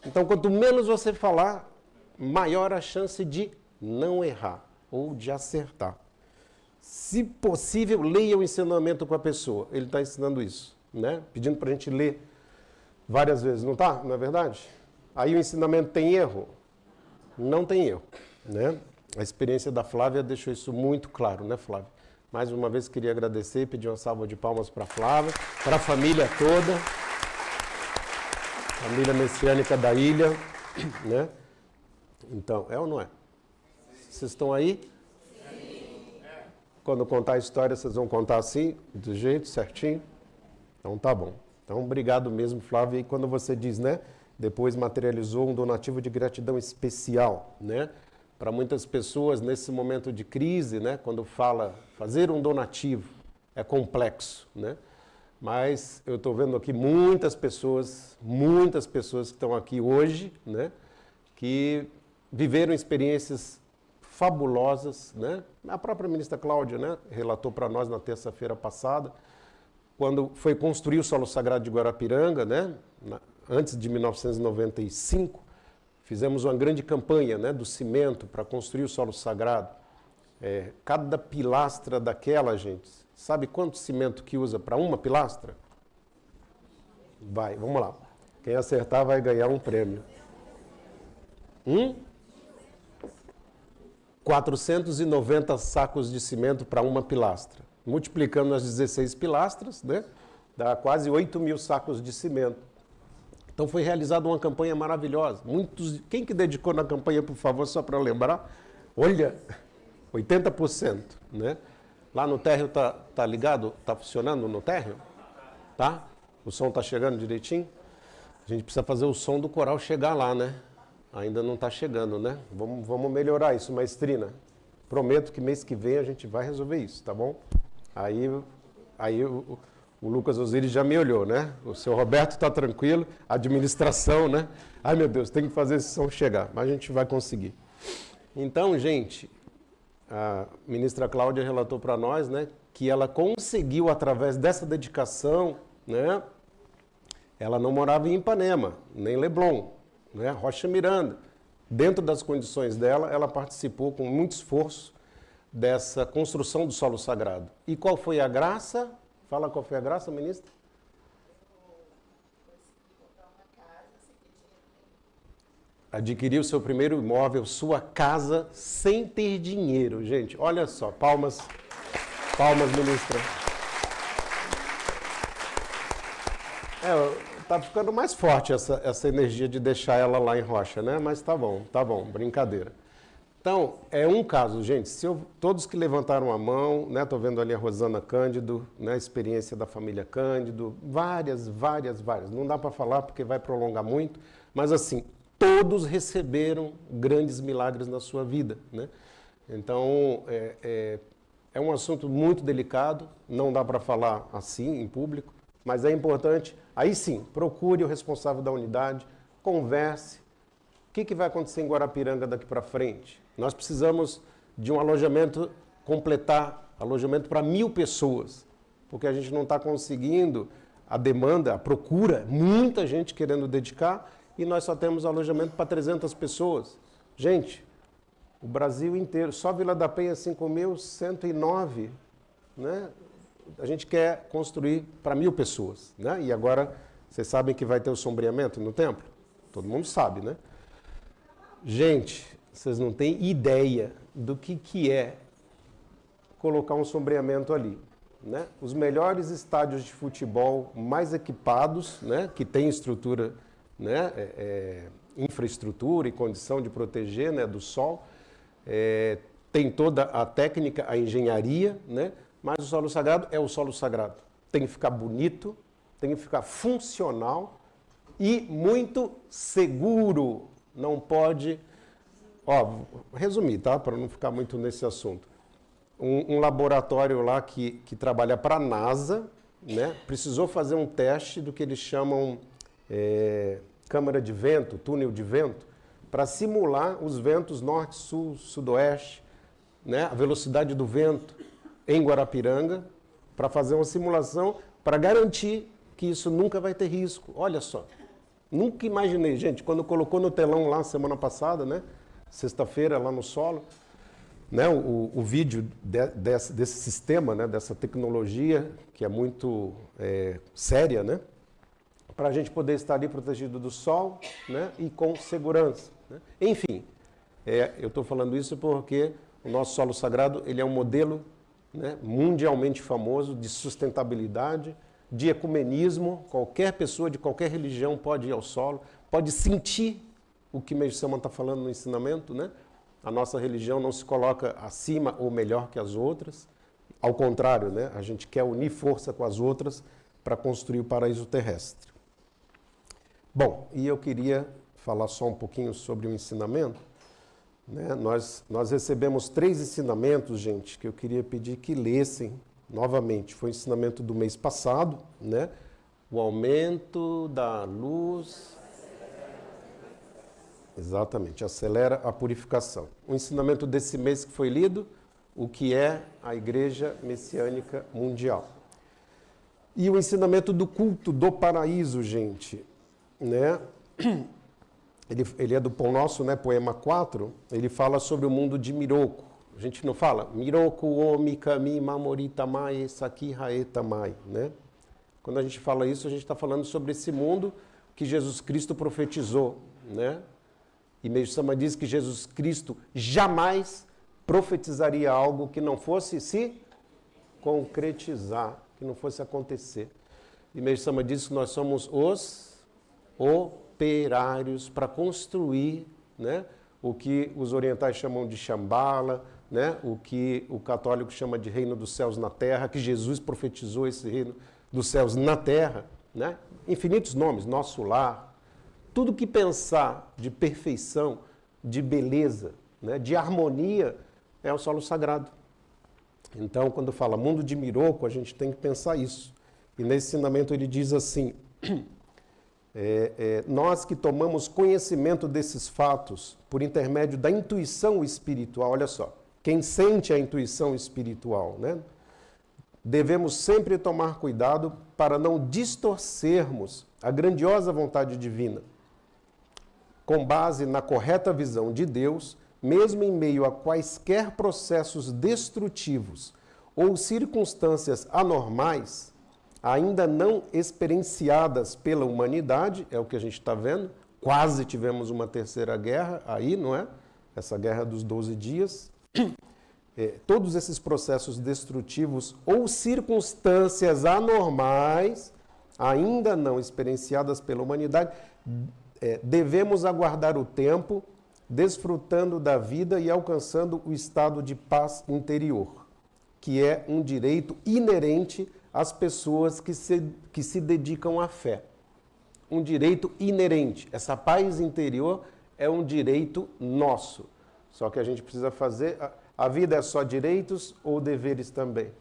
C: Então, quanto menos você falar, maior a chance de não errar ou de acertar. Se possível, leia o ensinamento com a pessoa. Ele está ensinando isso, né? Pedindo para a gente ler várias vezes, não está? Não é verdade? Aí o ensinamento tem erro? Não tem erro, né? A experiência da Flávia deixou isso muito claro, né, Flávia? Mais uma vez queria agradecer e pedir uma salva de palmas para a Flávia, para a família toda, família messiânica da ilha, né? Então, é ou não é? Vocês estão aí? Quando contar a história, vocês vão contar assim, do jeito certinho? Então tá bom. Então, obrigado mesmo, Flávia. E quando você diz, né? Depois materializou um donativo de gratidão especial, né? Para muitas pessoas, nesse momento de crise, né? Quando fala fazer um donativo, é complexo, né? Mas eu estou vendo aqui muitas pessoas que estão aqui hoje, né? Que viveram experiências fabulosas, né? A própria ministra Cláudia, né, relatou para nós na terça-feira passada, quando foi construir o Solo Sagrado de Guarapiranga, né, antes de 1995, fizemos uma grande campanha, né, do cimento para construir o Solo Sagrado. Cada pilastra daquela, gente, sabe quanto cimento que usa para uma pilastra? Vamos lá. Quem acertar vai ganhar um prêmio. 490 sacos de cimento para uma pilastra. Multiplicando as 16 pilastras, né, dá quase 8.000 sacos de cimento. Então foi realizada uma campanha maravilhosa. Quem que dedicou na campanha, por favor, só para lembrar? Olha, 80%, né? Lá no térreo tá ligado? Tá funcionando no térreo? Tá? O som tá chegando direitinho? A gente precisa fazer o som do coral chegar lá, né? Ainda não está chegando, né? Vamos melhorar isso, maestrina. Prometo que mês que vem a gente vai resolver isso, tá bom? Aí o Lucas Osiris já me olhou, né? O seu Roberto está tranquilo, administração, né? Ai, meu Deus, tem que fazer esse som chegar, mas a gente vai conseguir. Então, gente, a ministra Cláudia relatou para nós, né, que ela conseguiu, através dessa dedicação, né? Ela não morava em Ipanema, nem Leblon, né, Rocha Miranda. Dentro das condições dela, ela participou com muito esforço dessa construção do solo sagrado. E qual foi a graça? Fala qual foi a graça, ministra? Adquiriu seu primeiro imóvel, sua casa, sem ter dinheiro. Gente, olha só, palmas, ministra. Tá ficando mais forte essa energia de deixar ela lá em Rocha, né? Mas tá bom, brincadeira. Então, é um caso, gente, todos que levantaram a mão, né? Tô vendo ali a Rosana Cândido, né? A experiência da família Cândido, várias. Não dá para falar porque vai prolongar muito, mas assim, todos receberam grandes milagres na sua vida, né? Então, é um assunto muito delicado, não dá para falar assim em público, mas é importante, aí sim, procure o responsável da unidade, converse. O que vai acontecer em Guarapiranga daqui para frente? Nós precisamos de um alojamento, completar alojamento para 1.000 pessoas, porque a gente não está conseguindo a demanda, a procura, muita gente querendo dedicar, e nós só temos alojamento para 300 pessoas. Gente, o Brasil inteiro, só Vila da Penha 5.109, né? A gente quer construir para 1.000 pessoas, né? E agora, vocês sabem que vai ter o sombreamento no templo? Todo mundo sabe, né? Gente, vocês não têm ideia do que é colocar um sombreamento ali, né? Os melhores estádios de futebol mais equipados, né? Que tem estrutura, né? Infraestrutura e condição de proteger, né? Do sol, tem toda a técnica, a engenharia, né? Mas o solo sagrado é o solo sagrado. Tem que ficar bonito, tem que ficar funcional e muito seguro. Não pode... resumir, tá? Para não ficar muito nesse assunto. Um laboratório lá que trabalha para a NASA, né? Precisou fazer um teste do que eles chamam câmara de vento, túnel de vento, para simular os ventos norte, sul, sudoeste, né, a velocidade do vento em Guarapiranga, para fazer uma simulação, para garantir que isso nunca vai ter risco. Olha só, nunca imaginei, gente, quando colocou no telão lá semana passada, né, sexta-feira lá no solo, né, o vídeo desse sistema, né, dessa tecnologia, que é muito séria, né, para a gente poder estar ali protegido do sol, né, e com segurança, né? Enfim, eu estou falando isso porque o nosso solo sagrado ele é um modelo, né, mundialmente famoso de sustentabilidade, de ecumenismo. Qualquer pessoa de qualquer religião pode ir ao solo, pode sentir o que Meiji Sama está falando no ensinamento, né? A nossa religião não se coloca acima ou melhor que as outras. Ao contrário, né? A gente quer unir força com as outras para construir o paraíso terrestre. Bom, e eu queria falar só um pouquinho sobre o ensinamento. Né? Nós recebemos 3 ensinamentos, gente, que eu queria pedir que lessem novamente. Foi o ensinamento do mês passado, né? O aumento da luz... Exatamente, acelera a purificação. O ensinamento desse mês que foi lido, o que é a Igreja Messiânica Mundial. E o ensinamento do culto do paraíso, gente, né? Ele é do Pão Nosso, né? Poema 4, ele fala sobre o mundo de Miroku. A gente não fala Miroku o mikami mamori tamai saki hae tamai, né? Quando a gente fala isso, a gente está falando sobre esse mundo que Jesus Cristo profetizou, né? E Meiji Sama diz que Jesus Cristo jamais profetizaria algo que não fosse se concretizar, que não fosse acontecer. E Meiji Sama diz que nós somos os operários para construir, né, o que os orientais chamam de Shambhala, né, o que o católico chama de reino dos céus na terra, que Jesus profetizou esse reino dos céus na terra, né? Infinitos nomes, nosso lar. Tudo que pensar de perfeição, de beleza, né, de harmonia, é o solo sagrado. Então, quando fala mundo de Miroku, a gente tem que pensar isso. E nesse ensinamento ele diz assim, nós que tomamos conhecimento desses fatos por intermédio da intuição espiritual, olha só, quem sente a intuição espiritual, né, devemos sempre tomar cuidado para não distorcermos a grandiosa vontade divina. Com base na correta visão de Deus, mesmo em meio a quaisquer processos destrutivos ou circunstâncias anormais, ainda não experienciadas pela humanidade, é o que a gente está vendo, quase tivemos uma terceira guerra aí, não é? Essa guerra dos 12 dias. Todos esses processos destrutivos ou circunstâncias anormais, ainda não experienciadas pela humanidade, devemos aguardar o tempo, desfrutando da vida e alcançando o estado de paz interior, que é um direito inerente às pessoas que se dedicam à fé. Um direito inerente. Essa paz interior é um direito nosso. Só que a gente precisa fazer... A vida é só direitos ou deveres também?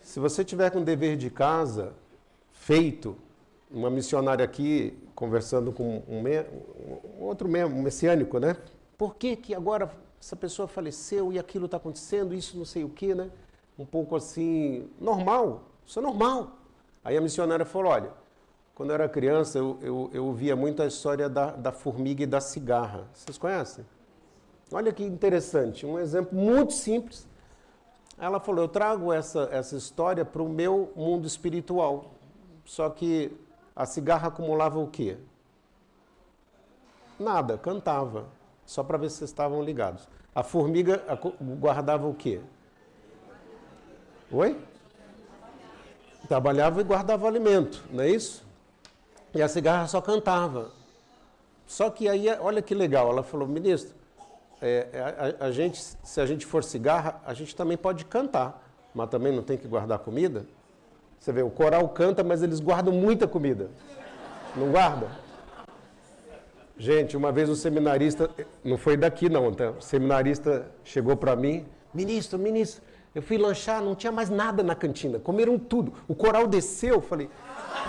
C: Se você tiver com dever de casa feito, uma missionária aqui conversando com um messiânico, né? Por que agora essa pessoa faleceu e aquilo está acontecendo, isso não sei o quê, né? Um pouco assim, normal, isso é normal. Aí a missionária falou, olha, quando eu era criança eu ouvia muito a história da formiga e da cigarra. Vocês conhecem? Olha que interessante, um exemplo muito simples. Ela falou, eu trago essa história para o meu mundo espiritual. Só que a cigarra acumulava o quê? Nada, cantava. Só para ver se vocês estavam ligados. A formiga guardava o quê? Oi? Trabalhava e guardava alimento, não é isso? E a cigarra só cantava. Só que aí, olha que legal, ela falou, ministro, se a gente for cigarra, a gente também pode cantar, mas também não tem que guardar comida? Você vê, o coral canta, mas eles guardam muita comida. Não guarda? Gente, uma vez um seminarista, não foi daqui não, tá? O seminarista chegou para mim, ministro, eu fui lanchar, não tinha mais nada na cantina, comeram tudo. O coral desceu, falei,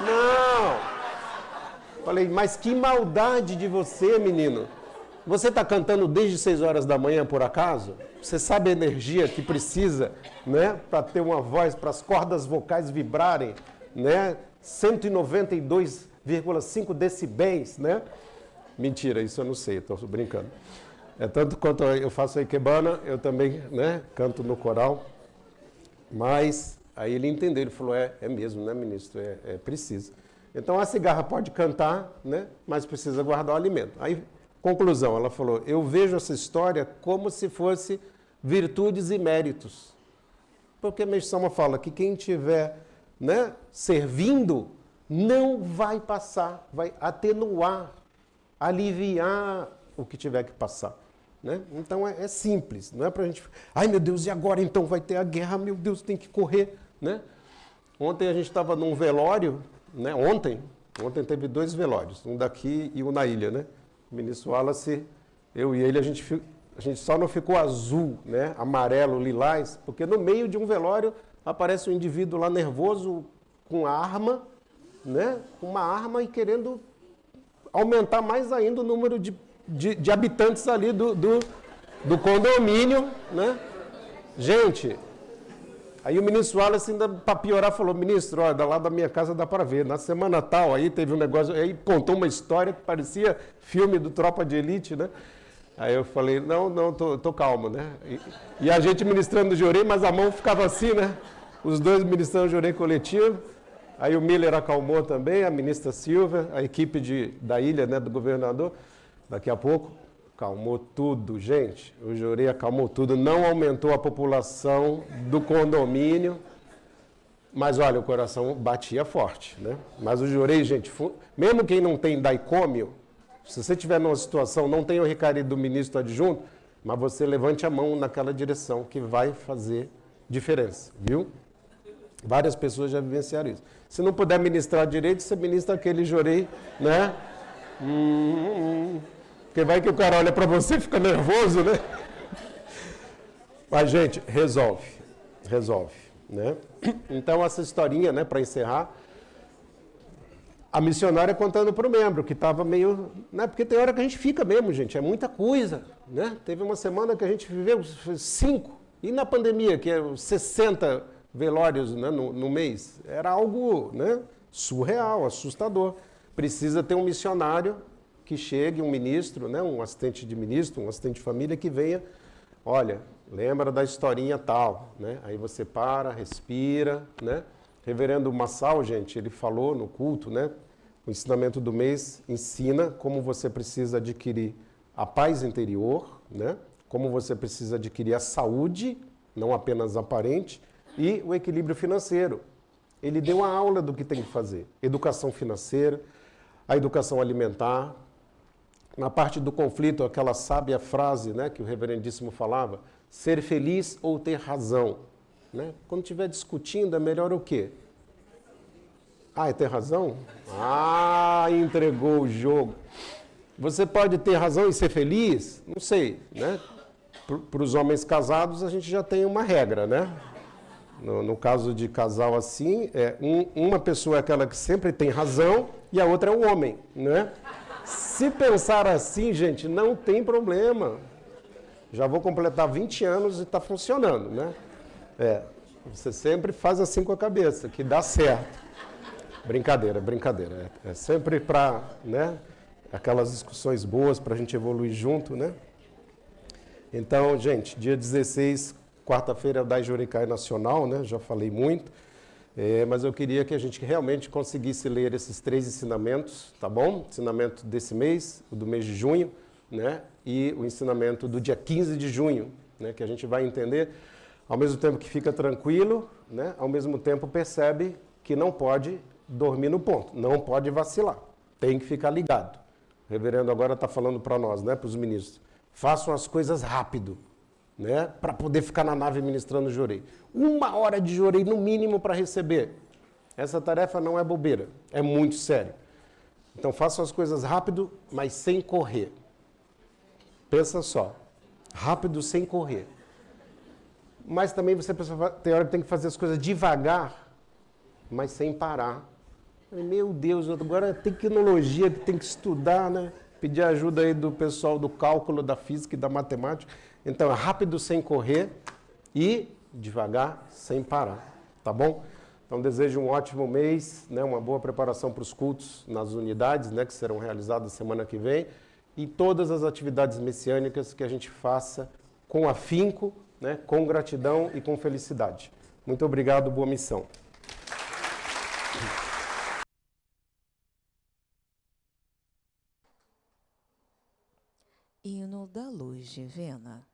C: não. Falei, mas que maldade de você, menino. Você está cantando desde 6 horas da manhã, por acaso? Você sabe a energia que precisa, né, para ter uma voz, para as cordas vocais vibrarem, né? 192,5 decibéis, né? Mentira, isso eu não sei, estou brincando. É tanto quanto eu faço a ikebana, eu também, né, canto no coral. Mas aí ele entendeu, ele falou, é mesmo, né, ministro? É preciso. Então a cigarra pode cantar, né, mas precisa guardar o alimento. Aí, conclusão, ela falou, eu vejo essa história como se fosse virtudes e méritos. Porque a Meixama fala que quem estiver, né, servindo não vai passar, vai atenuar, aliviar o que tiver que passar. Né? Então é simples, não é para a gente... Ai meu Deus, e agora então vai ter a guerra, meu Deus, tem que correr. Né? Ontem a gente estava num velório, né? Ontem teve 2 velórios, um daqui e um na ilha. Né? O ministro Wallace, eu e ele, a gente só não ficou azul, né? Amarelo, lilás, porque no meio de um velório aparece um indivíduo lá nervoso com arma, né? Uma arma e querendo aumentar mais ainda o número de habitantes ali do condomínio, né? Gente, aí o ministro Wallace ainda, para piorar, falou, ministro, olha, lá da minha casa dá para ver, na semana tal, aí teve um negócio, aí contou uma história que parecia filme do Tropa de Elite, né? Aí eu falei, não, tô calmo, né? E a gente ministrando jorei, mas a mão ficava assim, né? Os 2 ministrando jorei coletivo. Aí o Miller acalmou também, a ministra Silvia, a equipe da ilha, né, do governador. Daqui a pouco, acalmou tudo, gente. O jorei acalmou tudo, não aumentou a população do condomínio. Mas olha, o coração batia forte, né? Mas o jorei, gente, mesmo quem não tem daicômio, se você estiver numa situação, não tem o recaído do ministro adjunto, mas você levante a mão naquela direção que vai fazer diferença, viu? Várias pessoas já vivenciaram isso. Se não puder ministrar direito, você ministra aquele jorei, né? Porque vai que o cara olha para você e fica nervoso, né? Mas, gente, resolve, né? Então, essa historinha, né, para encerrar, a missionária contando para o membro, que estava meio... Né, porque tem hora que a gente fica mesmo, gente, é muita coisa, né? Teve uma semana que a gente viveu 5, e na pandemia, que é 60 velórios, né, no mês, era algo, né, surreal, assustador. Precisa ter um missionário que chegue, um ministro, né, um assistente de ministro, um assistente de família que venha, olha, lembra da historinha tal, né? Aí você para, respira, né? Reverendo Massal, gente, ele falou no culto, né? O ensinamento do mês ensina como você precisa adquirir a paz interior, né? Como você precisa adquirir a saúde, não apenas aparente, e o equilíbrio financeiro. Ele deu uma aula do que tem que fazer. Educação financeira, a educação alimentar. Na parte do conflito, aquela sábia frase, né, que o reverendíssimo falava, ser feliz ou ter razão. Né? Quando estiver discutindo, é melhor o quê? Ah, é ter razão? Ah, entregou o jogo. Você pode ter razão e ser feliz? Não sei, né? Para os homens casados, a gente já tem uma regra, né? No caso de casal assim, uma pessoa é aquela que sempre tem razão e a outra é o homem, né? Se pensar assim, gente, não tem problema. Já vou completar 20 anos e está funcionando, né? Você sempre faz assim com a cabeça, que dá certo. Brincadeira. É sempre para, né, aquelas discussões boas para a gente evoluir junto, né? Então, gente, dia 16, quarta-feira é o Dai Jurikai Nacional, né? Já falei muito. Mas eu queria que a gente realmente conseguisse ler esses 3 ensinamentos, tá bom? Ensinamento desse mês, o do mês de junho, né? E o ensinamento do dia 15 de junho, né? Que a gente vai entender, ao mesmo tempo que fica tranquilo, né? Ao mesmo tempo percebe que não pode dormir no ponto, não pode vacilar, tem que ficar ligado. O reverendo agora está falando para nós, né? Para os ministros, façam as coisas rápido, né, para poder ficar na nave ministrando jorei. 1 hora de jorei no mínimo para receber. Essa tarefa não é bobeira, é muito sério. Então façam as coisas rápido, mas sem correr. Pensa só, rápido sem correr. Mas também você tem hora que tem que fazer as coisas devagar, mas sem parar. Meu Deus, agora é tecnologia que tem que estudar, né? Pedir ajuda aí do pessoal do cálculo, da física e da matemática. Então, é rápido sem correr e devagar sem parar, tá bom? Então, desejo um ótimo mês, né, uma boa preparação para os cultos nas unidades, né, que serão realizadas semana que vem, e todas as atividades messiânicas que a gente faça com afinco, né, com gratidão e com felicidade. Muito obrigado, boa missão.
A: Hino da Luz Divina.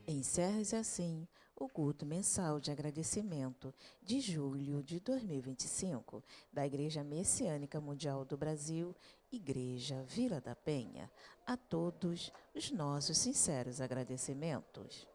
A: Encerra-se assim o culto mensal de agradecimento de julho de 2025 da Igreja Messiânica Mundial do Brasil, Igreja Vila da Penha. A todos os nossos sinceros agradecimentos.